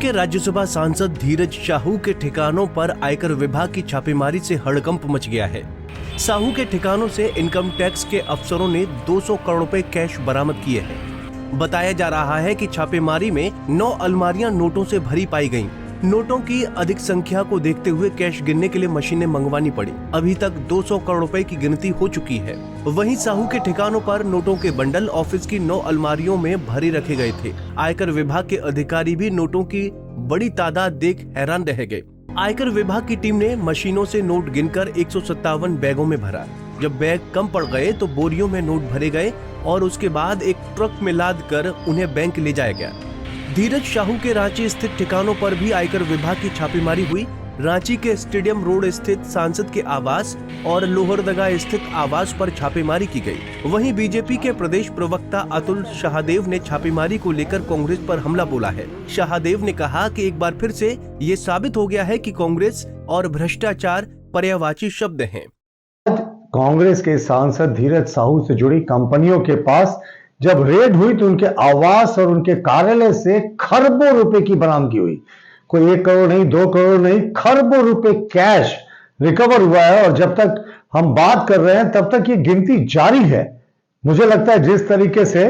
के राज्यसभा सांसद धीरज साहू के ठिकानों पर आयकर विभाग की छापेमारी से हड़कंप मच गया है। साहू के ठिकानों से इनकम टैक्स के अफसरों ने 200 करोड़ रुपए कैश बरामद किए हैं। बताया जा रहा है कि छापेमारी में 9 अलमारियां नोटों से भरी पाई गईं। नोटों की अधिक संख्या को देखते हुए कैश गिनने के लिए मशीनें मंगवानी पड़ी। अभी तक 200 करोड़ रुपए की गिनती हो चुकी है। वहीं साहू के ठिकानों पर नोटों के बंडल ऑफिस की 9 अलमारियों में भरे रखे गए थे। आयकर विभाग के अधिकारी भी नोटों की बड़ी तादाद देख हैरान रह गए। आयकर विभाग की टीम ने मशीनों से नोट गिनकर 157 बैगों में भरा। जब बैग कम पड़ गए तो बोरियों में नोट भरे गए और उसके बाद एक ट्रक में लाद कर उन्हें बैंक ले जाया गया। धीरज साहू के रांची स्थित ठिकानों पर भी आयकर विभाग की छापेमारी हुई। रांची के स्टेडियम रोड स्थित सांसद के आवास और लोहरदगा स्थित आवास पर छापेमारी की गई। वहीं बीजेपी के प्रदेश प्रवक्ता अतुल शाहदेव ने छापेमारी को लेकर कांग्रेस पर हमला बोला है। शाहदेव ने कहा कि एक बार फिर से ये साबित हो गया है कि कांग्रेस और भ्रष्टाचार पर्यायवाची शब्द हैं। कांग्रेस के सांसद धीरज साहू से जुड़ी कंपनियों के पास जब रेड हुई तो उनके आवास और उनके कार्यालय से खरबों रुपए की बरामदगी हुई। कोई 1 करोड़ नहीं, 2 करोड़ नहीं, खरबों रुपए कैश रिकवर हुआ है। और जब तक हम बात कर रहे हैं तब तक ये गिनती जारी है। मुझे लगता है जिस तरीके से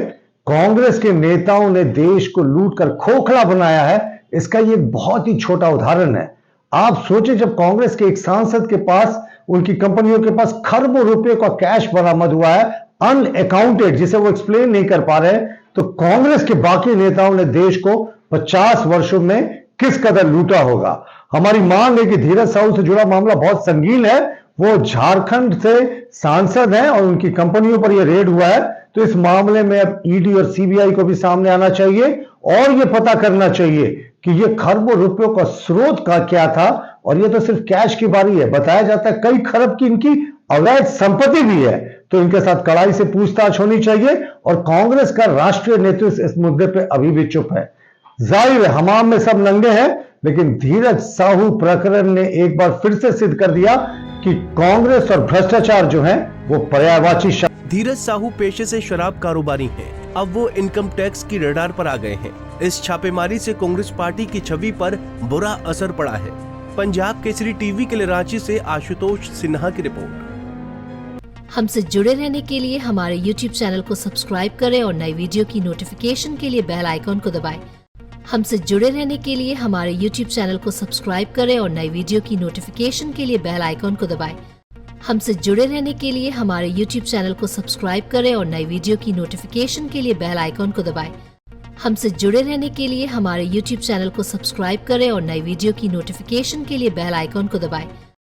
कांग्रेस के नेताओं ने देश को लूटकर खोखला बनाया है, इसका ये बहुत ही छोटा उदाहरण है। आप सोचिए, जब कांग्रेस के एक सांसद के पास, उनकी कंपनियों के पास खरबों रुपए का कैश बरामद हुआ है, अनअकाउंटेड, जिसे वो एक्सप्लेन नहीं कर पा रहे, तो कांग्रेस के बाकी नेताओं ने देश को 50 वर्षों में किस कदर लूटा होगा। हमारी मांग है कि धीरज साहू से जुड़ा मामला बहुत संगीन है। वो झारखंड से सांसद हैं और उनकी कंपनियों पर यह रेड हुआ है, तो इस मामले में अब ईडी और सीबीआई को भी सामने आना चाहिए और यह पता करना चाहिए कि यह खरबों रुपयों का स्रोत का क्या था। और यह तो सिर्फ कैश की बारी है, बताया जाता है कई खरब की इनकी अवैध संपत्ति भी है, तो इनके साथ कड़ाई से पूछताछ होनी चाहिए। और कांग्रेस का राष्ट्रीय नेतृत्व इस मुद्दे पे अभी भी चुप है। जाहिर है हमाम में सब नंगे हैं, लेकिन धीरज साहू प्रकरण ने एक बार फिर से सिद्ध कर दिया कि कांग्रेस और भ्रष्टाचार जो है वो पर्यायवाची शब्द। धीरज साहू पेशे से शराब कारोबारी हैं। अब वो इनकम टैक्स की रडार पर आ गए हैं। इस छापेमारी से कांग्रेस पार्टी की छवि पर बुरा असर पड़ा है। पंजाब केसरी टीवी के लिए रांची से आशुतोष सिन्हा की रिपोर्ट। हमसे जुड़े रहने के लिए हमारे YouTube चैनल को सब्सक्राइब करें और नई वीडियो की नोटिफिकेशन के लिए बेल आइकॉन को दबाएं। हमसे जुड़े रहने के लिए हमारे YouTube चैनल को सब्सक्राइब करें और नई वीडियो की नोटिफिकेशन के लिए बेल आइकॉन को दबाएं। हमसे जुड़े रहने के लिए हमारे YouTube चैनल को सब्सक्राइब करें और नई वीडियो की नोटिफिकेशन के लिए बेल आइकॉन को दबाएं। हमसे जुड़े रहने के लिए हमारे YouTube चैनल को सब्सक्राइब करें और नई वीडियो की नोटिफिकेशन के लिए बेल आइकॉन को दबाएं।